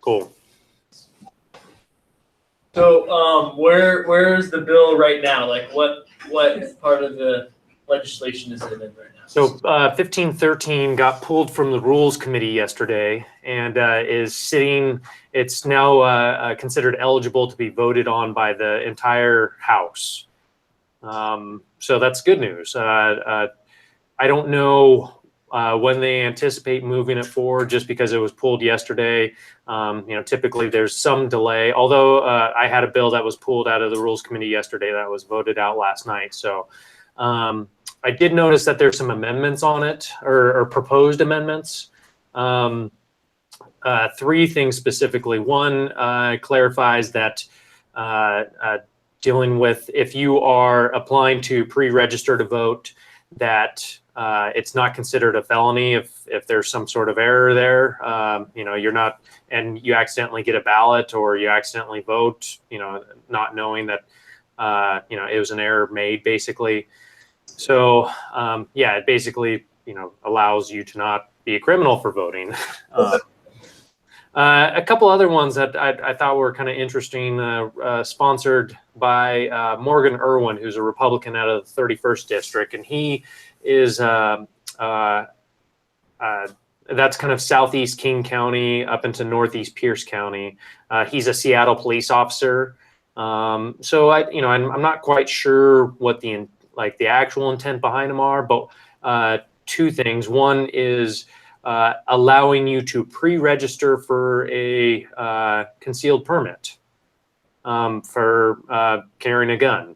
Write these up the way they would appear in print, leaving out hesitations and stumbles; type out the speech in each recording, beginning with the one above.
Cool. So where's the bill right now? Like what part of the legislation is it in right now? So 1513 got pulled from the Rules Committee yesterday and is sitting. It's now considered eligible to be voted on by the entire House. So that's good news. I don't know when they anticipate moving it forward, just because it was pulled yesterday. Typically there's some delay, although I had a bill that was pulled out of the Rules Committee yesterday that was voted out last night. So I did notice that there's some amendments on it, or proposed amendments. Three things specifically. One clarifies that dealing with if you are applying to pre-register to vote, that it's not considered a felony if there's some sort of error there. You're not, and you accidentally get a ballot or you accidentally vote, not knowing that it was an error made, basically. So it basically allows you to not be a criminal for voting. A couple other ones that I thought were kind of interesting, sponsored by Morgan Irwin, who's a Republican out of the 31st District, and he is that's kind of southeast King County up into northeast Pierce County. He's a Seattle police officer, so I'm not quite sure what the actual intent behind them are, but two things. One is allowing you to pre-register for a concealed permit for carrying a gun.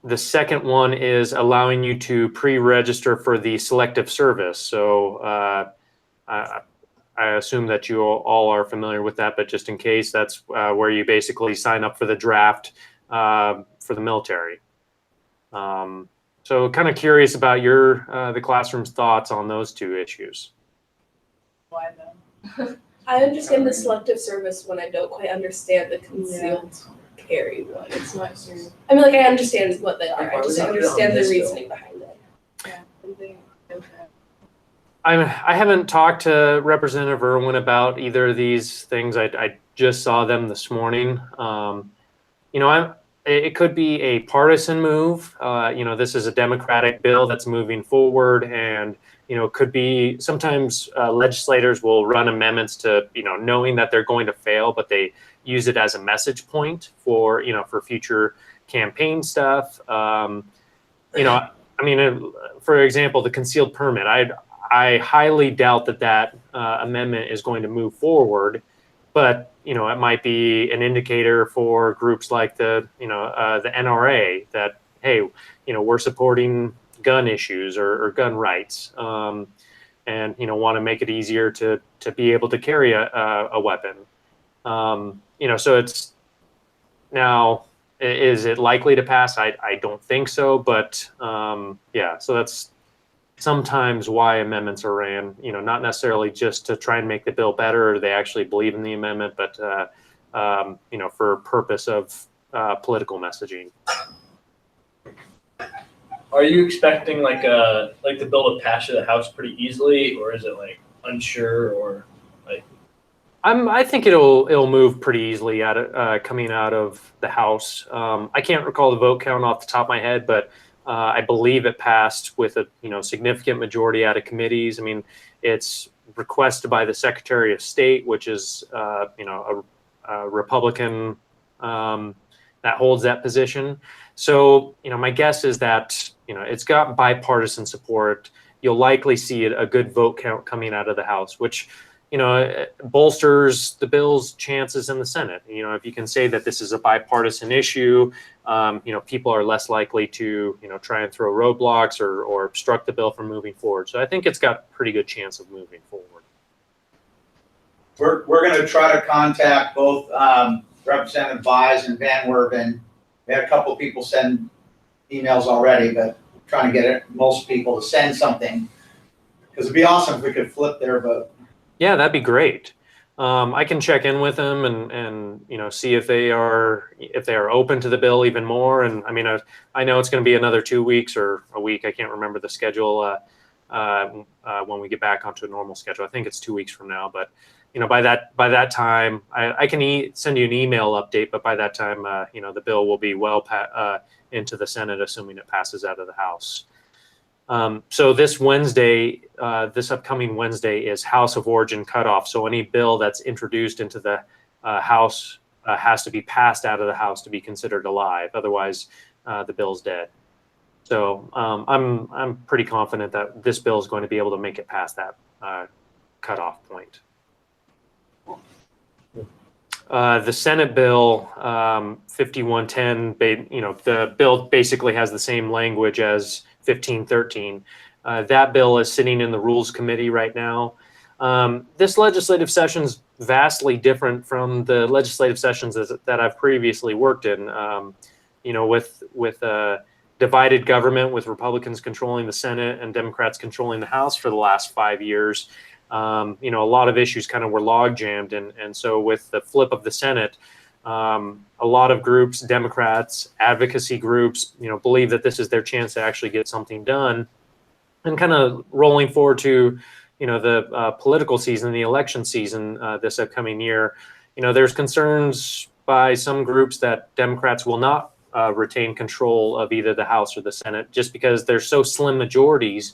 The second one is allowing you to pre-register for the selective service. So I assume that you all are familiar with that, but just in case, that's where you basically sign up for the draft for the military. So kind of curious about the classroom's thoughts on those two issues. Why though? I understand the selective service when I don't quite understand the concealed carry one. It's not true. I mean, I understand what they are. I just understand the reasoning behind it. Yeah, something okay. I haven't talked to Representative Irwin about either of these things. I just saw them this morning. It could be a partisan move. This is a Democratic bill that's moving forward, and could be sometimes legislators will run amendments to knowing that they're going to fail, but they use it as a message point for future campaign stuff. For example, the concealed permit. I highly doubt that amendment is going to move forward. But it might be an indicator for groups like the NRA that, hey, we're supporting gun issues or gun rights, and want to make it easier to be able to carry a weapon. So it's now, is it likely to pass? I don't think so, but so that's sometimes why amendments are ran, not necessarily just to try and make the bill better, or they actually believe in the amendment, but for purpose of political messaging. Are you expecting the bill to pass through the House pretty easily, or is it unsure, or I think it'll move pretty easily coming out of the House. I can't recall the vote count off the top of my head, but I believe it passed with a significant majority out of committees. I mean, it's requested by the Secretary of State, which is a Republican that holds that position. So my guess is that it's got bipartisan support. You'll likely see a good vote count coming out of the House, which bolsters the bill's chances in the Senate. If you can say that this is a bipartisan issue, people are less likely to, try and throw roadblocks or obstruct the bill from moving forward. So I think it's got a pretty good chance of moving forward. We're going to try to contact both Representative Vise and Van Werven. We had a couple of people send emails already, but trying to get most people to send something, because it'd be awesome if we could flip their vote. Yeah, that'd be great. I can check in with them and see if they are open to the bill even more. And I know it's going to be another 2 weeks or a week. I can't remember the schedule when we get back onto a normal schedule. I think it's 2 weeks from now. But by that time, I can send you an email update, but by that time, the bill will be into the Senate, assuming it passes out of the House. So this Wednesday, this upcoming Wednesday, is House of Origin cutoff. So any bill that's introduced into the House has to be passed out of the House to be considered alive. Otherwise, the bill's dead. So I'm pretty confident that this bill is going to be able to make it past that cutoff point. The Senate bill 5110, the bill basically has the same language as 1513. That bill is sitting in the Rules Committee right now. This legislative session is vastly different from the legislative sessions that I've previously worked in. With divided government, with Republicans controlling the Senate and Democrats controlling the House for the last 5 years. A lot of issues kind of were log jammed, and so with the flip of the Senate, a lot of groups, Democrats, advocacy groups, believe that this is their chance to actually get something done. And kind of rolling forward to, the political season, the election season this upcoming year, there's concerns by some groups that Democrats will not retain control of either the House or the Senate, just because they're so slim majorities.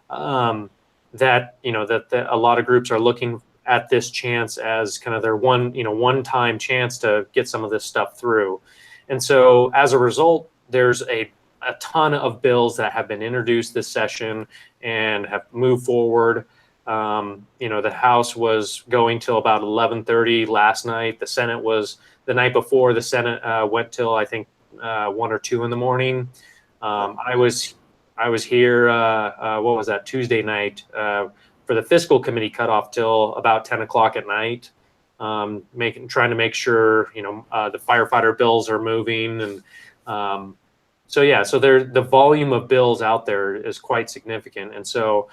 That a lot of groups are looking at this chance as kind of their one-time chance to get some of this stuff through. And so as a result, there's a ton of bills that have been introduced this session and have moved forward. The House was going till about 11:30 last night. The Senate was the night before. The Senate went till I think 1 or 2 in the morning. I was here, what was that, Tuesday night for the fiscal committee cutoff till about 10 o'clock at night, trying to make sure, the firefighter bills are moving. And so the volume of bills out there is quite significant. And so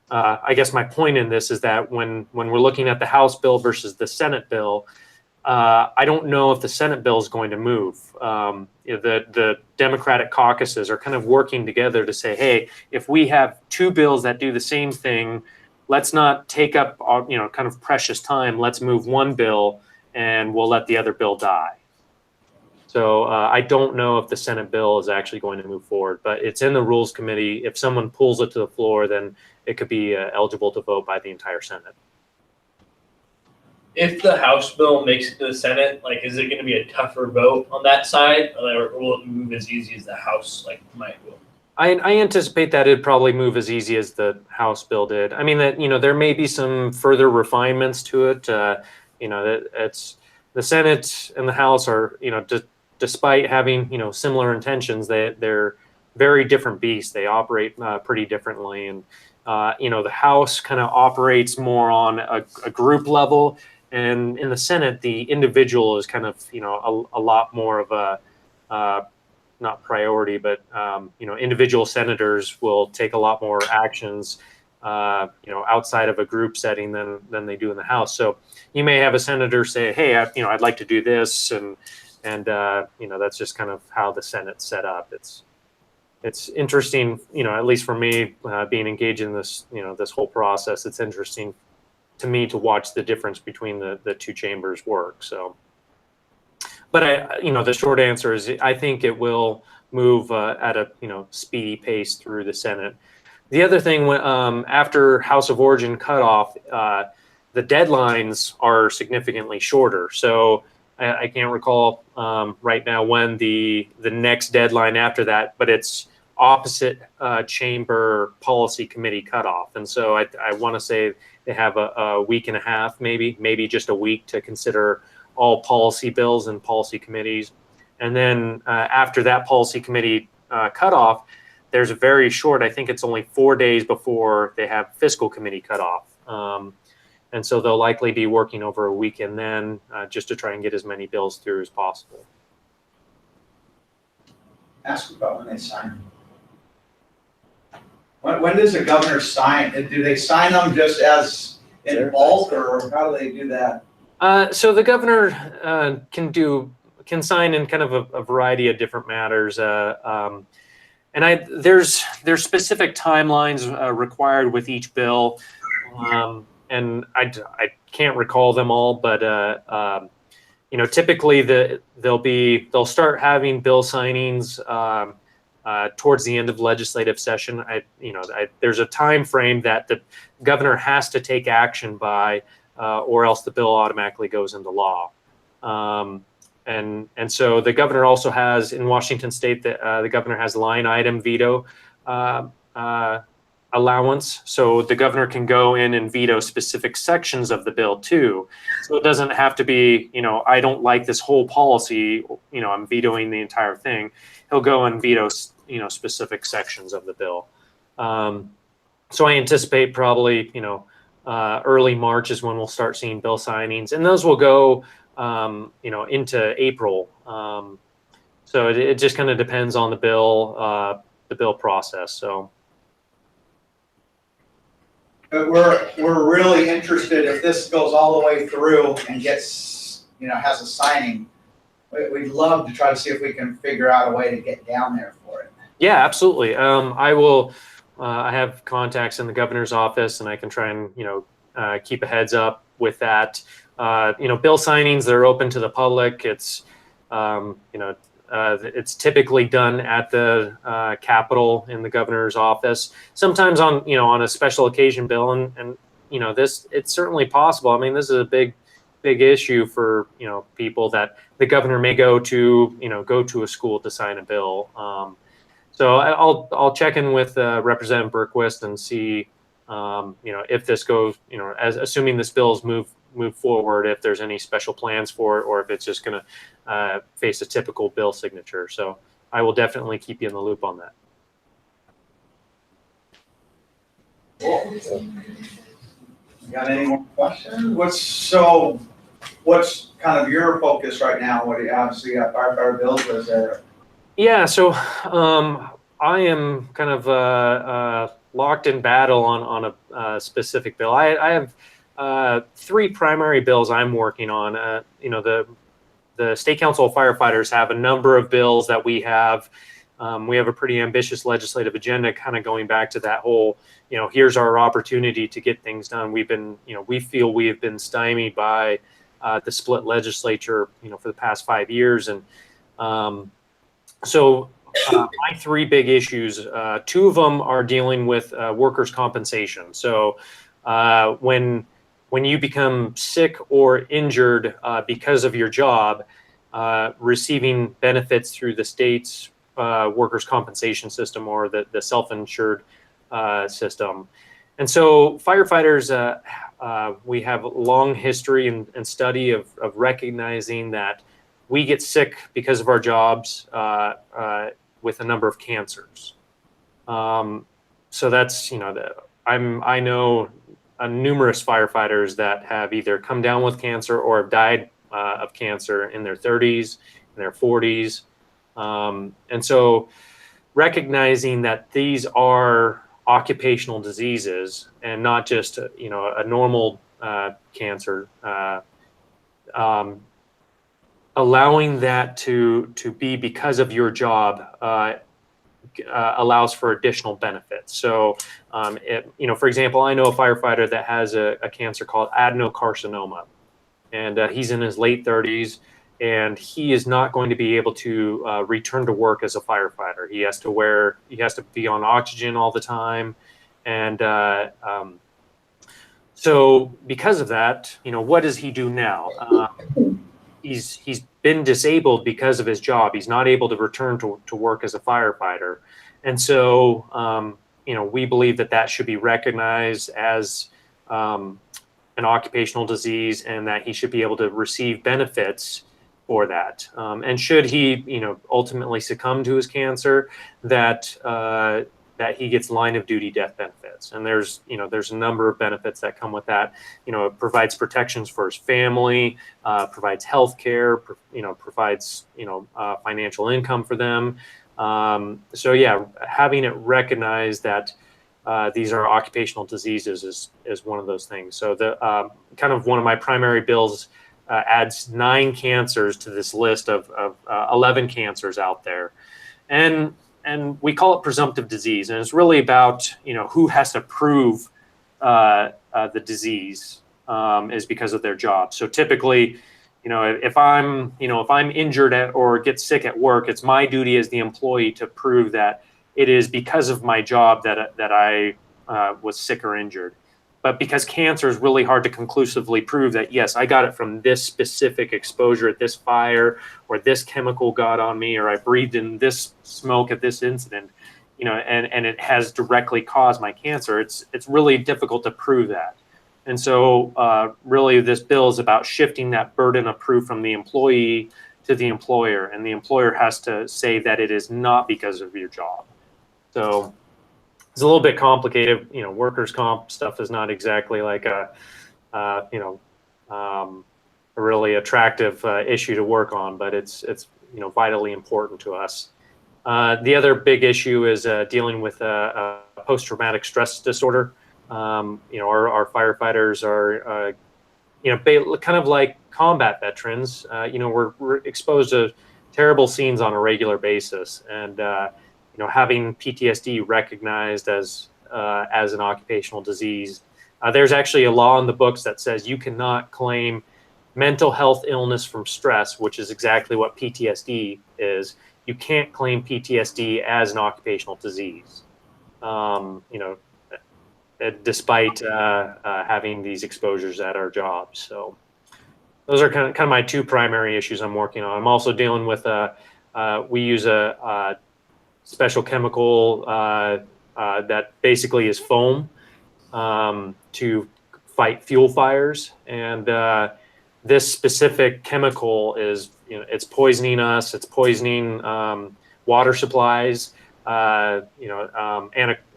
I guess my point in this is that when we're looking at the House bill versus the Senate bill, I don't know if the Senate bill is going to move. The Democratic caucuses are kind of working together to say, hey, if we have 2 bills that do the same thing, let's not take up kind of precious time. Let's move one bill and we'll let the other bill die. So I don't know if the Senate bill is actually going to move forward, but it's in the Rules Committee. If someone pulls it to the floor, then it could be eligible to vote by the entire Senate. If the House bill makes it to the Senate, is it going to be a tougher vote on that side, or will it move as easy as the House might will? I anticipate that it'd probably move as easy as the House bill did. I mean that there may be some further refinements to it. That it's the Senate and the House are despite having similar intentions, they're very different beasts. They operate pretty differently, and the House kind of operates more on a group level. And in the Senate, the individual is kind of, a lot more of a, not priority, but, individual senators will take a lot more actions, outside of a group setting than they do in the House. So you may have a senator say, hey, I'd like to do this. And that's just kind of how the Senate's set up. It's interesting, at least for me, being engaged in this, this whole process, it's interesting to me to watch the difference between the 2 chambers work. So, but the short answer is I think it will move at a speedy pace through the Senate. The other thing, after House of Origin cutoff, the deadlines are significantly shorter. So I can't recall right now when the next deadline after that, but it's opposite chamber policy committee cutoff. And so I want to say they have a week and a half, maybe just a week to consider all policy bills and policy committees. And then after that policy committee cutoff, there's a very short, I think it's only 4 days before they have fiscal committee cutoff. And so they'll likely be working over a weekend then just to try and get as many bills through as possible. Ask about when they sign. When does the governor sign? Do they sign them just as in bulk, or how do they do that? So the governor can sign in kind of a variety of different matters. And there's specific timelines required with each bill. And I can't recall them all, but typically they'll start having bill signings towards the end of legislative session. There's a time frame that the governor has to take action by, or else the bill automatically goes into law. And so the governor also has, in Washington State, the governor has line item veto allowance. So the governor can go in and veto specific sections of the bill too. So it doesn't have to be, I don't like this whole policy, I'm vetoing the entire thing. He'll go and veto, specific sections of the bill. So I anticipate probably, early March is when we'll start seeing bill signings, and those will go, into April. So it just kind of depends on the bill process. So. But we're really interested, if this goes all the way through and gets, has a signing, we'd love to try to see if we can figure out a way to get down there for it. Yeah, absolutely. I will, I have contacts in the governor's office, and I can try and, keep a heads up with that. Bill signings, they're open to the public. It's, it's typically done at the Capitol in the governor's office. Sometimes on a special occasion bill, and it's certainly possible. I mean, this is a big issue for people that the governor may go to a school to sign a bill. So I'll check in with Representative Berquist and see if this goes, as assuming this bill's move forward, if there's any special plans for it, or if it's just going to face a typical bill signature. So I will definitely keep you in the loop on that. Cool. Got any more questions? What's kind of your focus right now? What do you obviously got firefighter bills? What is there? Yeah, so I am kind of locked in battle on a specific bill. I have 3 primary bills I'm working on. The State Council of Firefighters have a number of bills that we have. We have a pretty ambitious legislative agenda, kind of going back to that whole, here's our opportunity to get things done. We feel we have been stymied by the split legislature, for the past 5 years. And so my 3 big issues, 2 of them are dealing with workers' compensation. So when you become sick or injured because of your job, receiving benefits through the state's workers' compensation system, or the self-insured system. And so firefighters, we have a long history and study of recognizing that we get sick because of our jobs with a number of cancers. So that's, I know numerous firefighters that have either come down with cancer or have died of cancer in their 30s, in their 40s. And so recognizing that these are occupational diseases and not just, a normal cancer, allowing that to be because of your job allows for additional benefits. So, for example, I know a firefighter that has a cancer called adenocarcinoma, and he's in his late 30s, and he is not going to be able to return to work as a firefighter. He has to be on oxygen all the time. And so because of that, what does he do now? He's been disabled because of his job. He's not able to return to work as a firefighter. And so, we believe that should be recognized as an occupational disease, and that he should be able to receive benefits for that. And should he, ultimately succumb to his cancer, that he gets line of duty death benefits. And there's a number of benefits that come with that. It provides protections for his family, provides health care, provides, financial income for them. So yeah, having it recognized that these are occupational diseases is one of those things. So the kind of one of my primary bills adds 9 cancers to this list of 11 cancers out there. And we call it presumptive disease. And it's really about, who has to prove the disease. is because of their job. So typically, if I'm injured or get sick at work, it's my duty as the employee to prove that it is because of my job that I was sick or injured. But because cancer is really hard to conclusively prove that, yes, I got it from this specific exposure at this fire, or this chemical got on me, or I breathed in this smoke at this incident, and it has directly caused my cancer. It's really difficult to prove that. And so really this bill is about shifting that burden of proof from the employee to the employer, and the employer has to say that it is not because of your job. So it's a little bit complicated. Workers' comp stuff is not exactly like a really attractive issue to work on, but it's vitally important to us. The other big issue is dealing with post-traumatic stress disorder. Our firefighters are, kind of like combat veterans. We're exposed to terrible scenes on a regular basis, and having PTSD recognized as an occupational disease. There's actually a law in the books that says you cannot claim mental health illness from stress, which is exactly what PTSD is. You can't claim PTSD as an occupational disease, despite having these exposures at our jobs. So those are kind of my two primary issues I'm working on. I'm also dealing with we use a special chemical that basically is foam to fight fuel fires, and this specific chemical is it's poisoning us. It's poisoning water supplies. And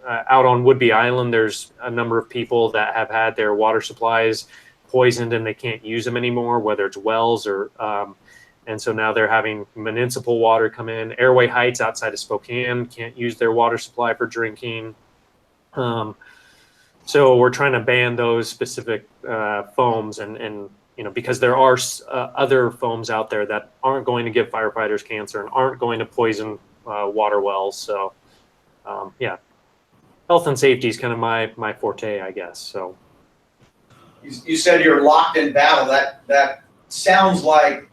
out on Woodby Island, there's a number of people that have had their water supplies poisoned and they can't use them anymore, whether it's wells or and so now they're having municipal water come in. Airway Heights outside of Spokane can't use their water supply for drinking. So we're trying to ban those specific foams, and because there are other foams out there that aren't going to give firefighters cancer and aren't going to poison water wells. So health and safety is kind of my forte, I guess. So You said you're locked in battle. That sounds like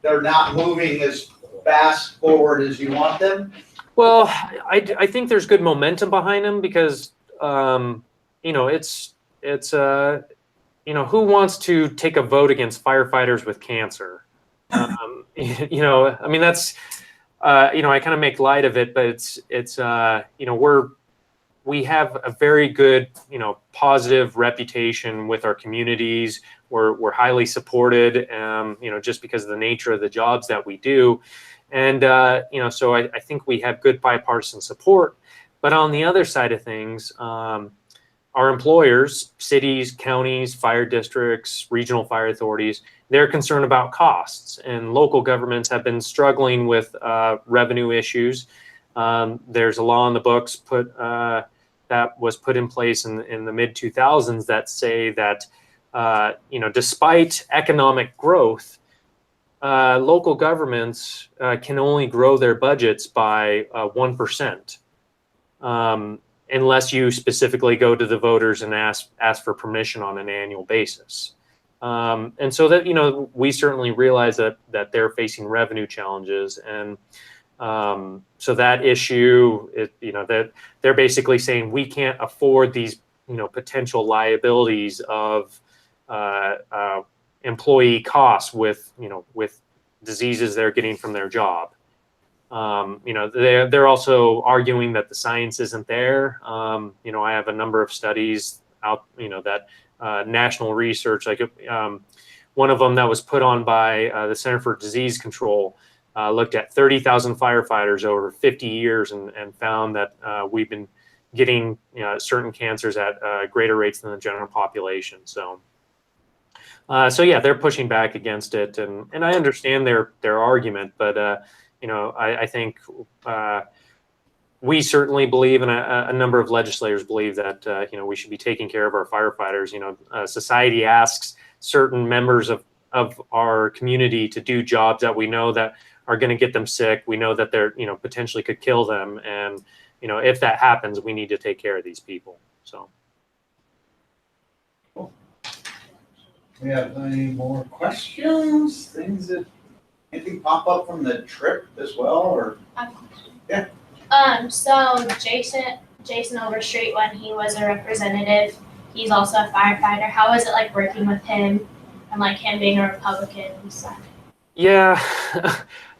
they're not moving as fast forward as you want them. Well, I think there's good momentum behind them because it's who wants to take a vote against firefighters with cancer? I mean that's I kind of make light of it, but we have a very good, positive reputation with our communities. We're highly supported, just because of the nature of the jobs that we do. And, so I think we have good bipartisan support. But on the other side of things, our employers, cities, counties, fire districts, regional fire authorities, they're concerned about costs. And local governments have been struggling with revenue issues. There's a law in the books that was put in place in the mid-2000s that say that, despite economic growth, local governments can only grow their budgets by 1%, unless you specifically go to the voters and ask for permission on an annual basis. And so that, we certainly realize that they're facing revenue challenges. And so that issue, that they're basically saying we can't afford these, potential liabilities of employee costs with diseases they're getting from their job. They're also arguing that the science isn't there. I have a number of studies out, that national research, like one of them that was put on by the Center for Disease Control, looked at 30,000 firefighters over 50 years and found that we've been getting certain cancers at greater rates than the general population. So yeah, they're pushing back against it, and I understand their argument, but I think we certainly believe, and a number of legislators believe that we should be taking care of our firefighters. Society asks certain members of our community to do jobs that we know that are going to get them sick. We know that they're potentially could kill them, and if that happens, we need to take care of these people. So. We have any more questions? Things that, anything pop up from the trip as well, or? Yeah. So Jason Overstreet, when he was a representative, he's also a firefighter. How was it like working with him and like him being a Republican and stuff? Yeah,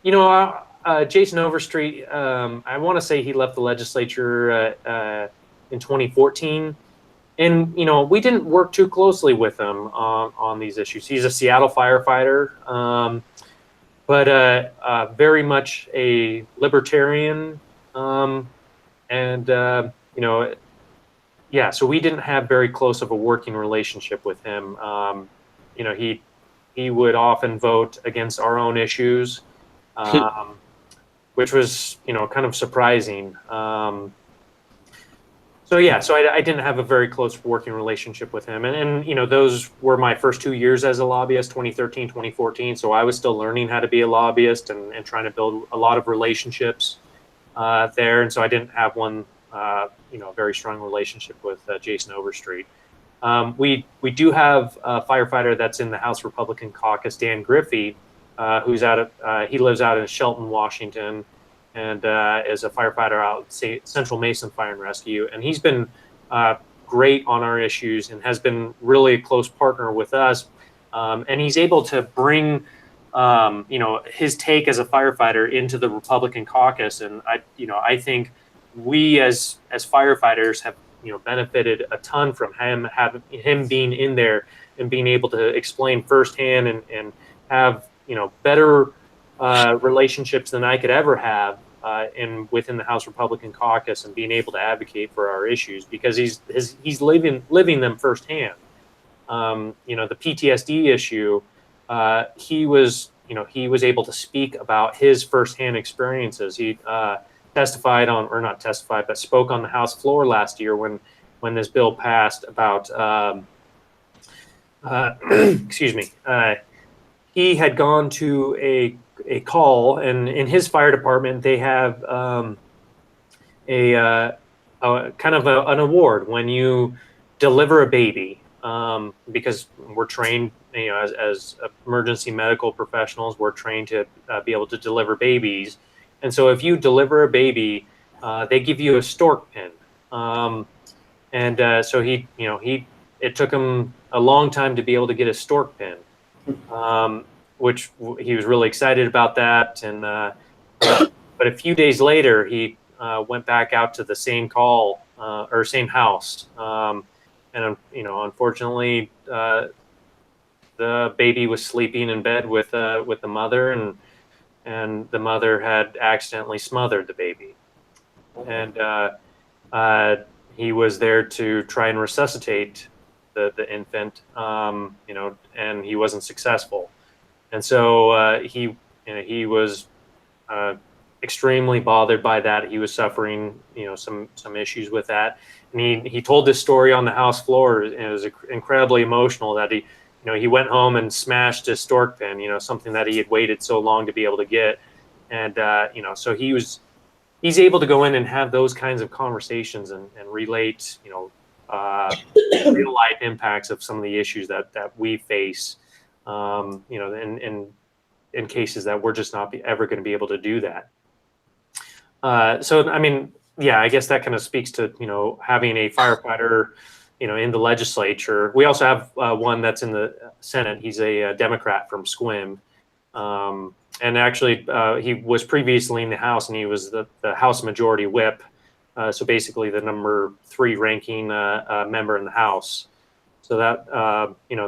Jason Overstreet. I want to say he left the legislature in 2014, and we didn't work too closely with him on these issues. He's a Seattle firefighter, but very much a libertarian, and yeah. So we didn't have very close of a working relationship with him. He would often vote against our own issues, which was, kind of surprising. So I didn't have a very close working relationship with him. And those were my first 2 years as a lobbyist, 2013, 2014. So I was still learning how to be a lobbyist and trying to build a lot of relationships there. And so I didn't have one, very strong relationship with Jason Overstreet. We do have a firefighter that's in the House Republican caucus, Dan Griffey, who's he lives out in Shelton, Washington, and is a firefighter out at Central Mason Fire and Rescue. And he's been great on our issues and has been really a close partner with us. And he's able to bring, his take as a firefighter into the Republican caucus. And I think we as firefighters have benefited a ton from him being in there and being able to explain firsthand and have better relationships than I could ever have within the House Republican caucus, and being able to advocate for our issues because he's living them firsthand. The PTSD issue, he was able to speak about his firsthand experiences. He testified on, or not testified, but spoke on the House floor last year when this bill passed about, excuse me, he had gone to a call, and in his fire department, they have a kind of an award when you deliver a baby, because we're trained, as emergency medical professionals, we're trained to be able to deliver babies. And so if you deliver a baby, they give you a stork pin. So it took him a long time to be able to get a stork pin, which he was really excited about that. And but a few days later, he went back out to the same call or same house, and unfortunately, the baby was sleeping in bed with the mother, and the mother had accidentally smothered the baby. And he was there to try and resuscitate the infant, and he wasn't successful. And so he was extremely bothered by that. He was suffering, some issues with that. And he told this story on the House floor, and it was incredibly emotional that he went home and smashed his stork pin, something that he had waited so long to be able to get. And, so he's able to go in and have those kinds of conversations and relate, real life impacts of some of the issues that we face, in cases that we're just not ever going to be able to do that. So, I mean, yeah, I guess that kind of speaks to, having a firefighter, in the legislature. We also have one that's in the Senate. He's a Democrat from Sequim. And actually, he was previously in the House, and he was the House Majority Whip. So basically the number 3 ranking member in the House. So that,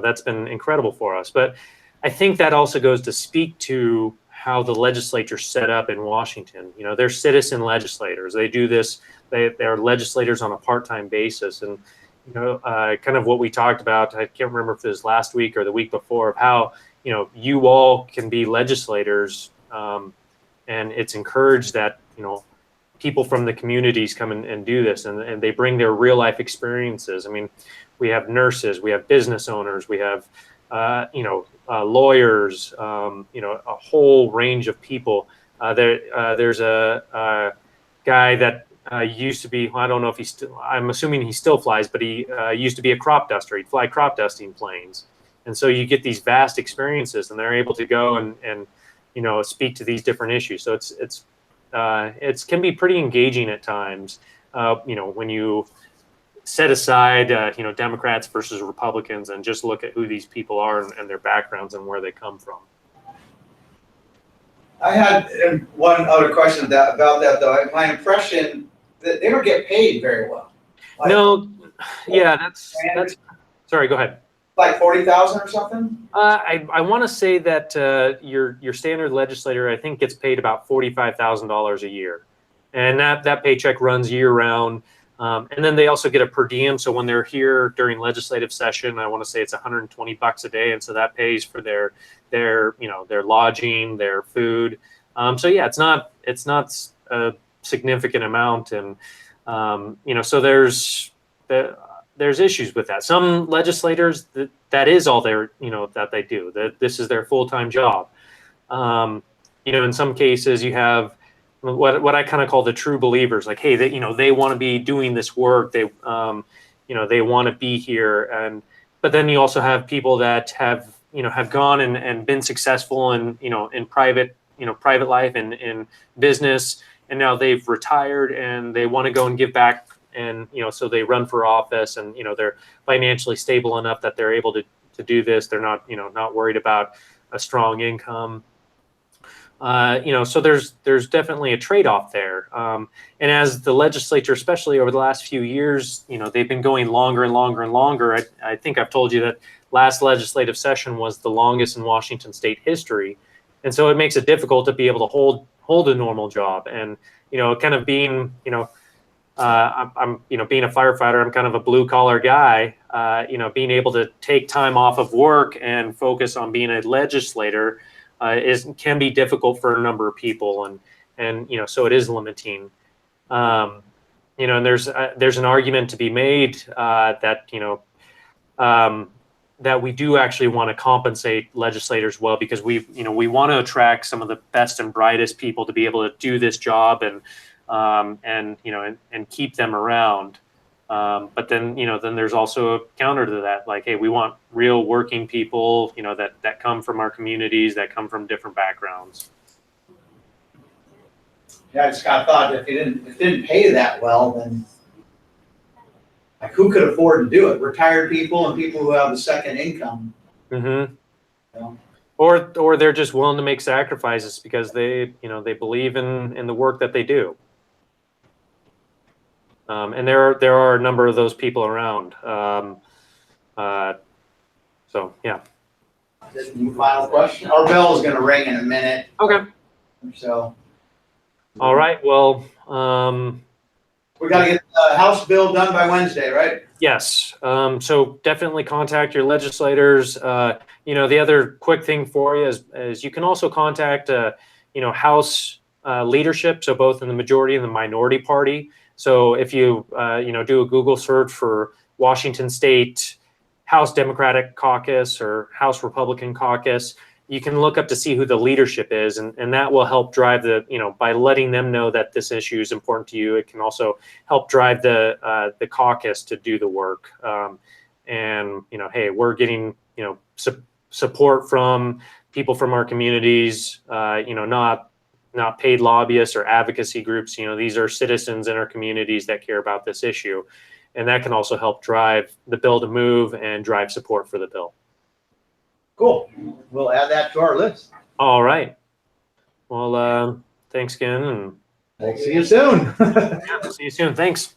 that's been incredible for us. But I think that also goes to speak to how the legislature's set up in Washington. They're citizen legislators. They do this, they're legislators on a part-time basis. And, kind of what we talked about, I can't remember if it was last week or the week before, of how, you all can be legislators, and it's encouraged that, people from the communities come and do this, and they bring their real life experiences. I mean, we have nurses, we have business owners, we have, lawyers, a whole range of people. There's a guy that used to be, I don't know if he's still, I'm assuming he still flies, but he used to be a crop duster. He'd fly crop dusting planes. And so you get these vast experiences, and they're able to go and you know, speak to these different issues. So it can be pretty engaging at times, you know, when you set aside, you know, Democrats versus Republicans and just look at who these people are and their backgrounds and where they come from. I had one other question about that though. My impression that they don't get paid very well. Like, No, yeah, that's, sorry, go ahead. like 40,000 or something? I want to say that your standard legislator, I think, gets paid about $45,000 a year, and that paycheck runs year round. And then they also get a per diem. So when they're here during legislative session, I want to say it's $120 a day, and so that pays for their you know, their lodging, their food. So yeah, it's not a significant amount, and you know, so there's issues with that. Some legislators that is all they're, you know, that they do, that this is their full-time job. You know, in some cases you have what I kind of call the true believers, like, hey, they, you know, they want to be doing this work. They, you know, they want to be here. But then you also have people that have, you know, have gone and been successful in, you know, in private life and in business. And now they've retired and they want to go and give back. And, you know, so they run for office, and, you know, they're financially stable enough that they're able to do this. They're not, you know, not worried about a strong income. You know, so there's definitely a trade-off there. And as the legislature, especially over the last few years, you know, they've been going longer and longer and longer. I think I've told you that last legislative session was the longest in Washington state history. And so it makes it difficult to be able to hold a normal job. And, you know, kind of being, you know, I'm, you know, being a firefighter, I'm kind of a blue collar guy, you know, being able to take time off of work and focus on being a legislator can be difficult for a number of people, and you know, so it is limiting. You know, and there's an argument to be made that, you know, that we do actually want to compensate legislators well, because we want to attract some of the best and brightest people to be able to do this job, and you know, and keep them around. But then, you know, then there's also a counter to that, like, hey, we want real working people, you know, that come from our communities, that come from different backgrounds. Yeah, I just kind of thought if it didn't pay that well, then like, who could afford to do it? Retired people and people who have a second income. Mm-hmm. Yeah. Or they're just willing to make sacrifices because they, you know, they believe in the work that they do. And there are a number of those people around. So yeah. Final question. Our bell is going to ring in a minute. Okay. So. All right. Well, we got to get the House bill done by Wednesday, right? yes. So definitely contact your legislators. You know, the other quick thing for you is you can also contact, you know, House leadership. So both in the majority and the minority party. So if you, you know, do a Google search for Washington State House Democratic Caucus or House Republican Caucus, you can look up to see who the leadership is, and that will help drive the, you know, by letting them know that this issue is important to you, it can also help drive the caucus to do the work. And, you know, hey, we're getting, you know, support from people from our communities, you know, not paid lobbyists or advocacy groups. You know, these are citizens in our communities that care about this issue. And that can also help drive the bill to move and drive support for the bill. Cool. We'll add that to our list. All right. Well, thanks again. And We'll see you soon. yeah, see you soon. Thanks.